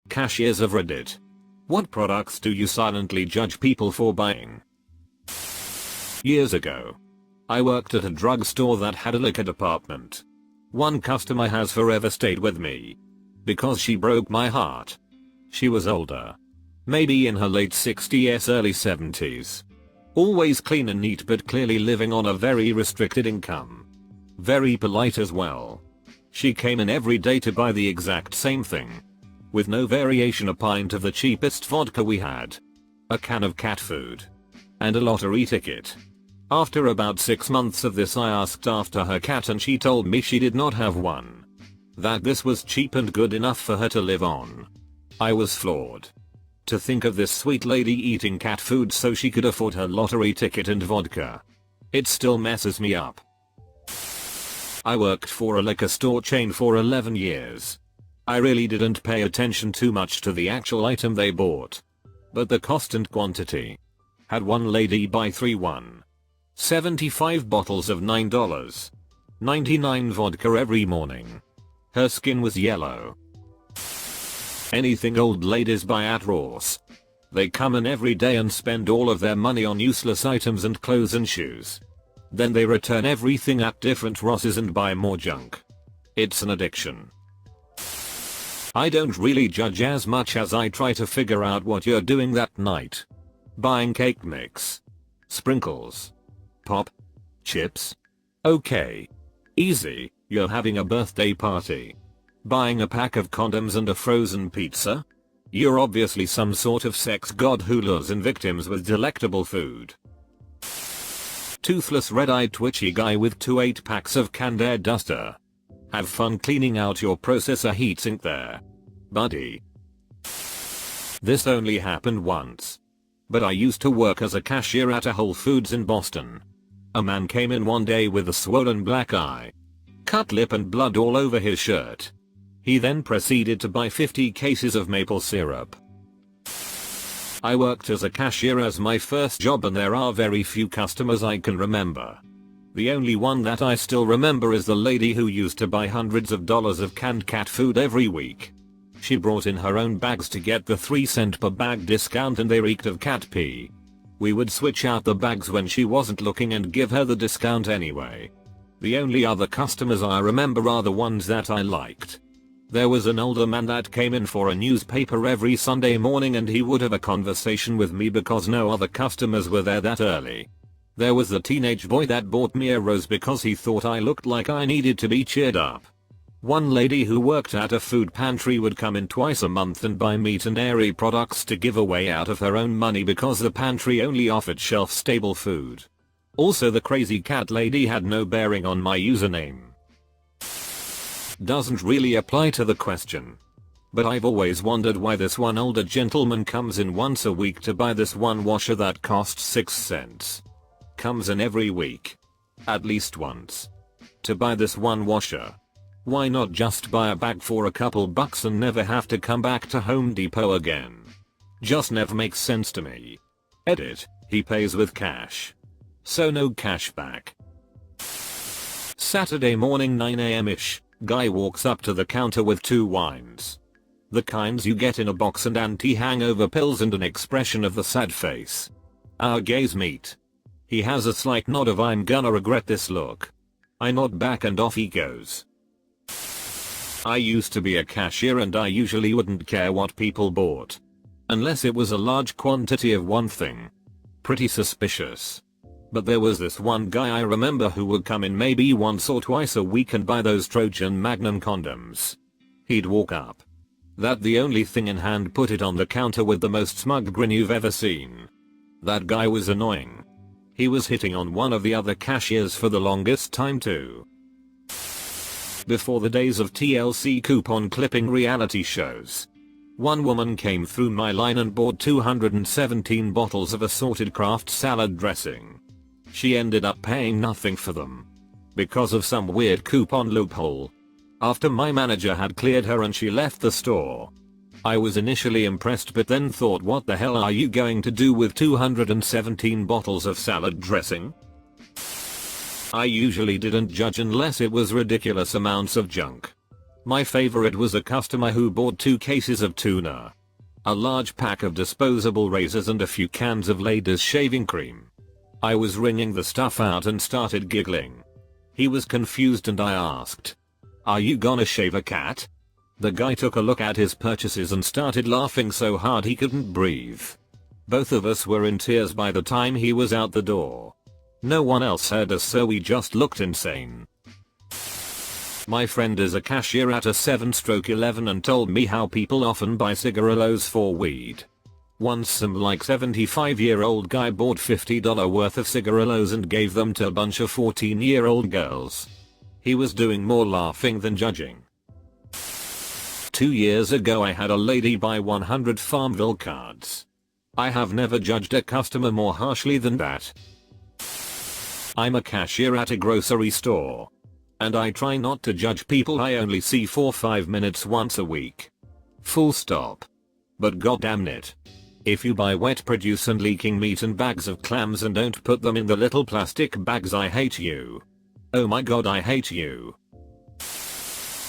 Cashiers of Reddit. What products do you silently judge people for buying? Years ago, I worked at a drugstore that had a liquor department. One customer has forever stayed with me because she broke my heart. She was older, maybe in her late 60s, early 70s. Always clean and neat, but clearly living on a very restricted income. Very polite as well. She came in every day to buy the exact same thing. With no variation, a pint of the cheapest vodka we had, a can of cat food, and a lottery ticket. After about 6 months of this, I asked after her cat and she told me she did not have one. That this was cheap and good enough for her to live on. I was floored. To think of this sweet lady eating cat food so she could afford her lottery ticket and vodka. It still messes me up. I worked for a liquor store chain for 11 years. I really didn't pay attention too much to the actual item they bought, but the cost and quantity. Had one lady buy 75 bottles of $9.99 vodka every morning. Her skin was yellow. Anything old ladies buy at Ross. They come in every day and spend all of their money on useless items and clothes and shoes. Then they return everything at different Rosses and buy more junk. It's an addiction. I don't really judge as much as I try to figure out what you're doing that night. Buying cake mix, sprinkles, pop, chips. Okay. Easy, you're having a birthday party. Buying a pack of condoms and a frozen pizza? You're obviously some sort of sex god who lures in victims with delectable food. Toothless, red-eyed, twitchy guy with 2 8-packs of canned air duster. Have fun cleaning out your processor heatsink there, buddy. This only happened once, but I used to work as a cashier at a Whole Foods in Boston. A man came in one day with a swollen black eye, cut lip and blood all over his shirt. He then proceeded to buy 50 cases of maple syrup. I worked as a cashier as my first job, and there are very few customers I can remember. The only one that I still remember is the lady who used to buy hundreds of dollars of canned cat food every week. She brought in her own bags to get the 3-cent per bag discount, and they reeked of cat pee. We would switch out the bags when she wasn't looking and give her the discount anyway. The only other customers I remember are the ones that I liked. There was an older man that came in for a newspaper every Sunday morning, and he would have a conversation with me because no other customers were there that early. There was the teenage boy that bought me a rose because he thought I looked like I needed to be cheered up. One lady who worked at a food pantry would come in twice a month and buy meat and dairy products to give away out of her own money because the pantry only offered shelf-stable food. Also, the crazy cat lady had no bearing on my username. Doesn't really apply to the question, but I've always wondered why this one older gentleman comes in once a week to buy this one washer that costs 6 cents. Comes in every week, at least once, to buy this one washer. Why not just buy a bag for a couple bucks and never have to come back to Home Depot again? Just never makes sense to me. Edit, he pays with cash, so no cash back. Saturday morning, 9 a.m.ish, guy walks up to the counter with 2 wines. The kinds you get in a box and anti-hangover pills and an expression of the sad face. Our gaze meet. He has a slight nod of "I'm gonna regret this" look. I nod back and off he goes. I used to be a cashier and I usually wouldn't care what people bought, unless it was a large quantity of one thing. Pretty suspicious. But there was this one guy I remember who would come in maybe once or twice a week and buy those Trojan Magnum condoms. He'd walk up, that the only thing in hand, put it on the counter with the most smug grin you've ever seen. That guy was annoying. He was hitting on one of the other cashiers for the longest time too. Before the days of TLC coupon clipping reality shows, one woman came through my line and bought 217 bottles of assorted Kraft salad dressing. She ended up paying nothing for them because of some weird coupon loophole. After my manager had cleared her and she left the store, I was initially impressed, but then thought, what the hell are you going to do with 217 bottles of salad dressing? I usually didn't judge unless it was ridiculous amounts of junk. My favorite was a customer who bought 2 cases of tuna, a large pack of disposable razors and a few cans of Ladies shaving cream. I was wringing the stuff out and started giggling. He was confused and I asked, "Are you gonna shave a cat?" The guy took a look at his purchases and started laughing so hard he couldn't breathe. Both of us were in tears by the time he was out the door. No one else heard us, so we just looked insane. My friend is a cashier at a 7/11 and told me how people often buy cigarillos for weed. Once some like 75-year-old guy bought $50 worth of cigarillos and gave them to a bunch of 14-year-old girls. He was doing more laughing than judging. 2 years ago I had a lady buy 100 Farmville cards. I have never judged a customer more harshly than that. I'm a cashier at a grocery store. And I try not to judge people I only see for 5 minutes once a week. Full stop. But goddamn it. If you buy wet produce and leaking meat and bags of clams and don't put them in the little plastic bags, I hate you. Oh my god, I hate you.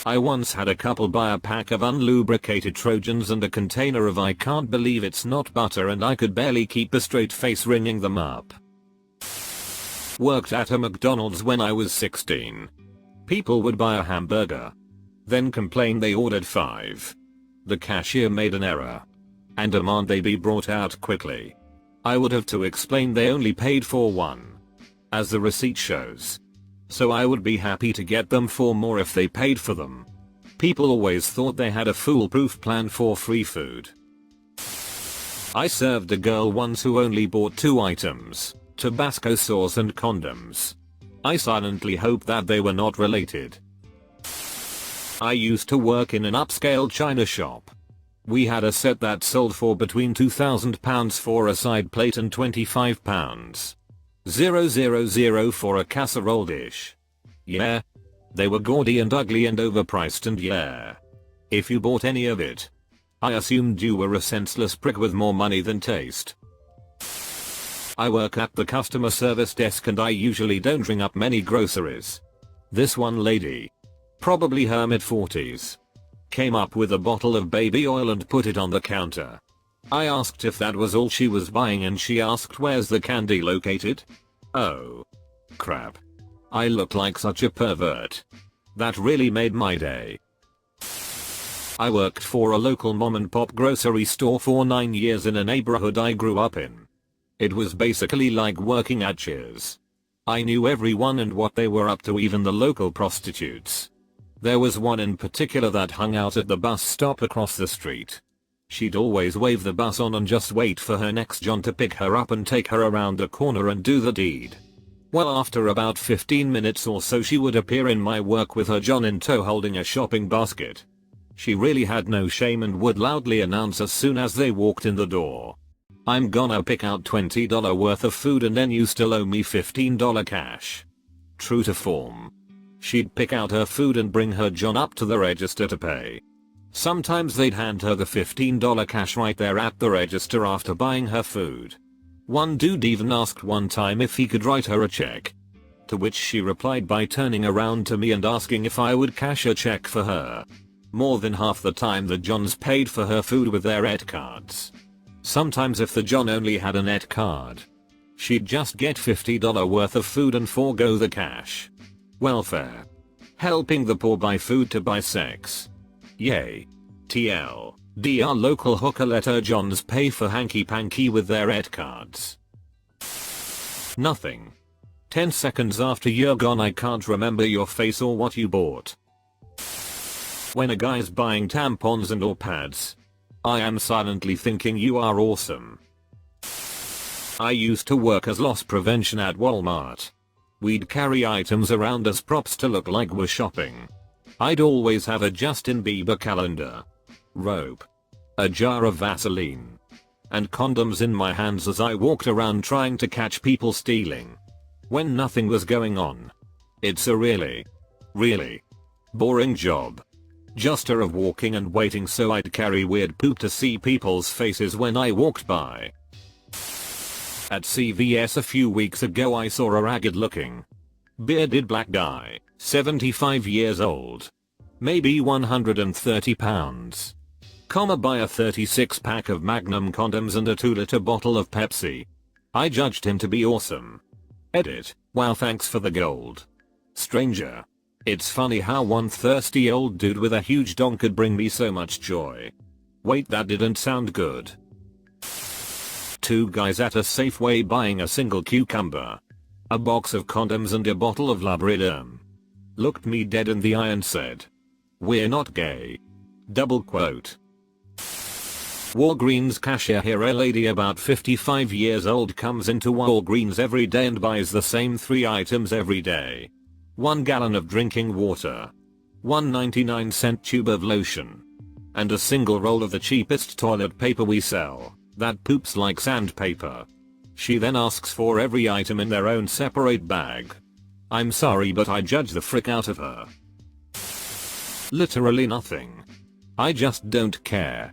I once had a couple buy a pack of unlubricated Trojans and a container of I can't believe it's not butter, and I could barely keep a straight face ringing them up. Worked at a McDonald's when I was 16. People would buy a hamburger, then complain they ordered 5. The cashier made an error and demand they be brought out quickly. I would have to explain they only paid for 1, as the receipt shows. So I would be happy to get them for more if they paid for them. People always thought they had a foolproof plan for free food. I served a girl once who only bought 2 items, Tabasco sauce and condoms. I silently hoped that they were not related. I used to work in an upscale china shop. We had a set that sold for between £2,000 for a side plate and £25. 000 for a casserole dish. Yeah. They were gaudy and ugly and overpriced, and yeah. If you bought any of it, I assumed you were a senseless prick with more money than taste. I work at the customer service desk and I usually don't ring up many groceries. This one lady, probably her mid-40s, came up with a bottle of baby oil and put it on the counter. I asked if that was all she was buying and she asked where's the candy located? Oh. Crap. I look like such a pervert. That really made my day. I worked for a local mom and pop grocery store for 9 years in a neighborhood I grew up in. It was basically like working at Cashiers. I knew everyone and what they were up to, even the local prostitutes. There was one in particular that hung out at the bus stop across the street. She'd always wave the bus on and just wait for her next John to pick her up and take her around the corner and do the deed. Well, after about 15 minutes or so she would appear in my work with her John in tow holding a shopping basket. She really had no shame and would loudly announce as soon as they walked in the door, "I'm gonna pick out $20 worth of food and then you still owe me $15 cash." True to form. She'd pick out her food and bring her John up to the register to pay. Sometimes they'd hand her the $15 cash right there at the register after buying her food. One dude even asked one time if he could write her a check, to which she replied by turning around to me and asking if I would cash a check for her. More than half the time the Johns paid for her food with their ET cards. Sometimes if the John only had an ET card, she'd just get $50 worth of food and forego the cash. Welfare. Helping the poor buy food to buy sex. Yay. TL. Our local hooker let her Johns pay for hanky panky with their ET cards. Nothing. 10 seconds after you're gone I can't remember your face or what you bought. When a guy's buying tampons and or pads, I am silently thinking you are awesome. I used to work as loss prevention at Walmart. We'd carry items around as props to look like we're shopping. I'd always have a Justin Bieber calendar, rope, a jar of Vaseline, and condoms in my hands as I walked around trying to catch people stealing when nothing was going on. It's a really boring job. Just of walking and waiting, so I'd carry weird poop to see people's faces when I walked by. At CVS a few weeks ago I saw a ragged looking, bearded black guy, 75 years old, Maybe 130 pounds. Buy a 36 pack of Magnum condoms and a 2-liter bottle of Pepsi. I judged him to be awesome. Edit. Wow, thanks for the gold. Stranger. It's funny how one thirsty old dude with a huge dong could bring me so much joy. Wait, that didn't sound good. 2 guys at a Safeway buying a single cucumber, a box of condoms and a bottle of Lubriderm. Looked me dead in the eye and said, "We're not gay." Double quote. Walgreens cashier here. A lady about 55 years old comes into Walgreens every day and buys the same 3 items every day. 1 gallon of drinking water, 1 99-cent tube of lotion, and a single roll of the cheapest toilet paper we sell, that poops like sandpaper. She then asks for every item in their own separate bag. I'm sorry, but I judge the frick out of her. Literally nothing. I just don't care.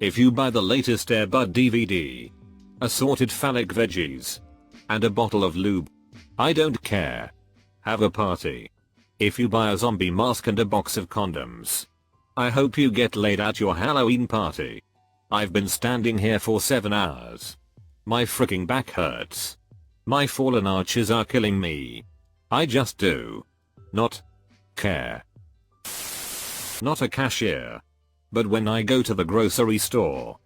If you buy the latest Air Bud DVD, assorted phallic veggies, and a bottle of lube, I don't care. Have a party. If you buy a zombie mask and a box of condoms, I hope you get laid at your Halloween party. I've been standing here for 7 hours. My freaking back hurts. My fallen arches are killing me. I just do not care. Not a cashier. But when I go to the grocery store,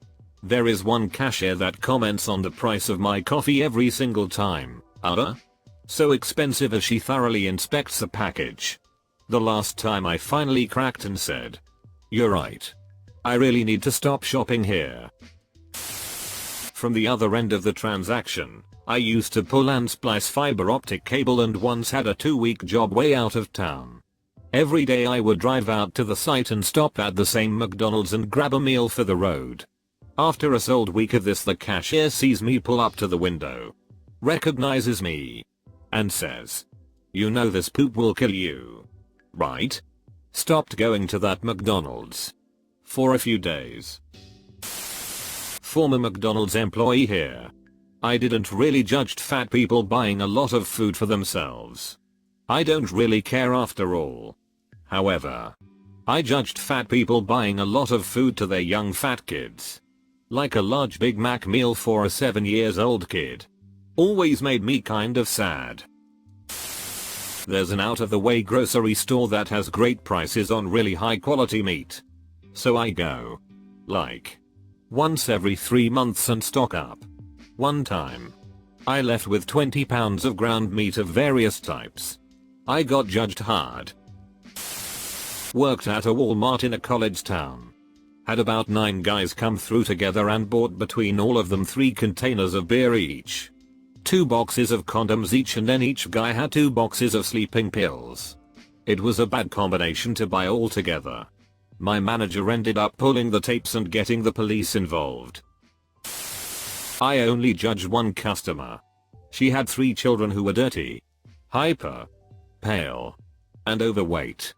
there is one cashier that comments on the price of my coffee every single time. So expensive, as she thoroughly inspects the package. The last time I finally cracked and said, "You're right. I really need to stop shopping here." From the other end of the transaction, I used to pull and splice fiber optic cable and once had a 2-week job way out of town. Every day I would drive out to the site and stop at the same McDonald's and grab a meal for the road. After a solid week of this, the cashier sees me pull up to the window, recognizes me, and says, "You know this poop will kill you, right?" Stopped going to that McDonald's for a few days. Former McDonald's employee here. I didn't really judge fat people buying a lot of food for themselves. I don't really care after all. However, I judged fat people buying a lot of food to their young fat kids. Like a large Big Mac meal for a 7-year-old kid. Always made me kind of sad. There's an out-of-the-way grocery store that has great prices on really high quality meat. So I go, like, once every 3 months and stock up. One time, I left with 20 pounds of ground meat of various types. I got judged hard. Worked at a Walmart in a college town. Had about 9 guys come through together and bought between all of them 3 containers of beer each, 2 boxes of condoms each, and then each guy had 2 boxes of sleeping pills. It was a bad combination to buy all together. My manager ended up pulling the tapes and getting the police involved. I only judged one customer. She had 3 children who were dirty, hyper, pale, and overweight.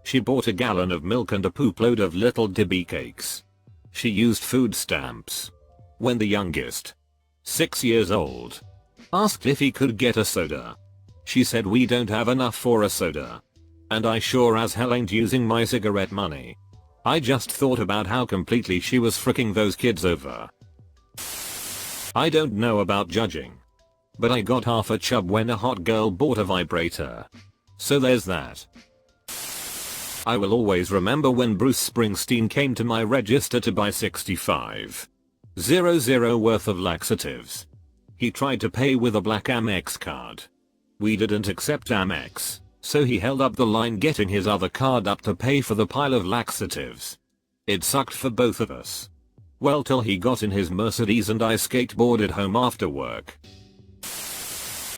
She bought a gallon of milk and a poop load of little dibby cakes. She used food stamps. When the youngest, 6 years old, asked if he could get a soda, she said, "We don't have enough for a soda. And I sure as hell ain't using my cigarette money." I just thought about how completely she was fricking those kids over. I don't know about judging, but I got half a chub when a hot girl bought a vibrator. So there's that. I will always remember when Bruce Springsteen came to my register to buy $65,000 worth of laxatives. He tried to pay with a black Amex card. We didn't accept Amex, so he held up the line getting his other card up to pay for the pile of laxatives. It sucked for both of us. Well, till he got in his Mercedes and I skateboarded home after work.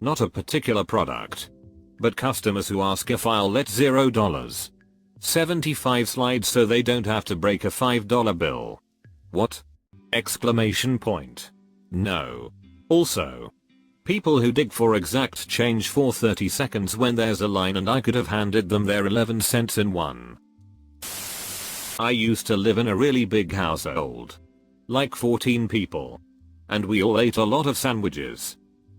Not a particular product, but customers who ask if I'll let $0.75 slide so they don't have to break a $5 bill. What? Exclamation point. No. Also, people who dig for exact change for 30 seconds when there's a line and I could have handed them their 11 cents in one. I used to live in a really big household. Like 14 people. And we all ate a lot of sandwiches.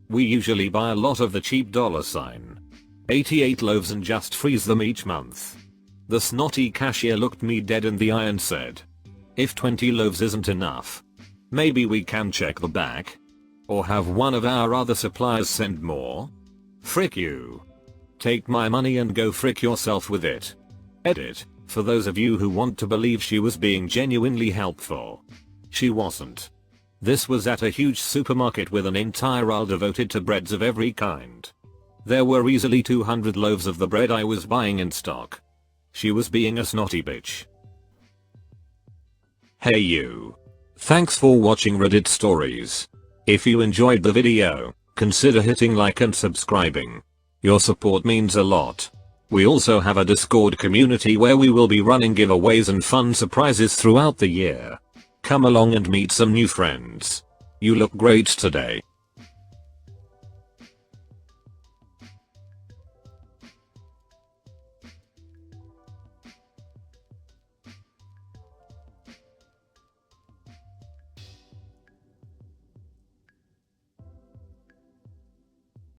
We usually buy a lot of the cheap $88 loaves and just freeze them each month. The snotty cashier looked me dead in the eye and said, "If 20 loaves isn't enough, maybe we can check the back? Or have one of our other suppliers send more? Frick you. Take my money and go frick yourself with it." Edit, for those of you who want to believe she was being genuinely helpful. She wasn't. This was at a huge supermarket with an entire aisle devoted to breads of every kind. There were easily 200 loaves of the bread I was buying in stock. She was being a snotty bitch. Hey you. Thanks for watching Reddit stories. If you enjoyed the video, consider hitting like and subscribing. Your support means a lot. We also have a Discord community where we will be running giveaways and fun surprises throughout the year. Come along and meet some new friends. You look great today.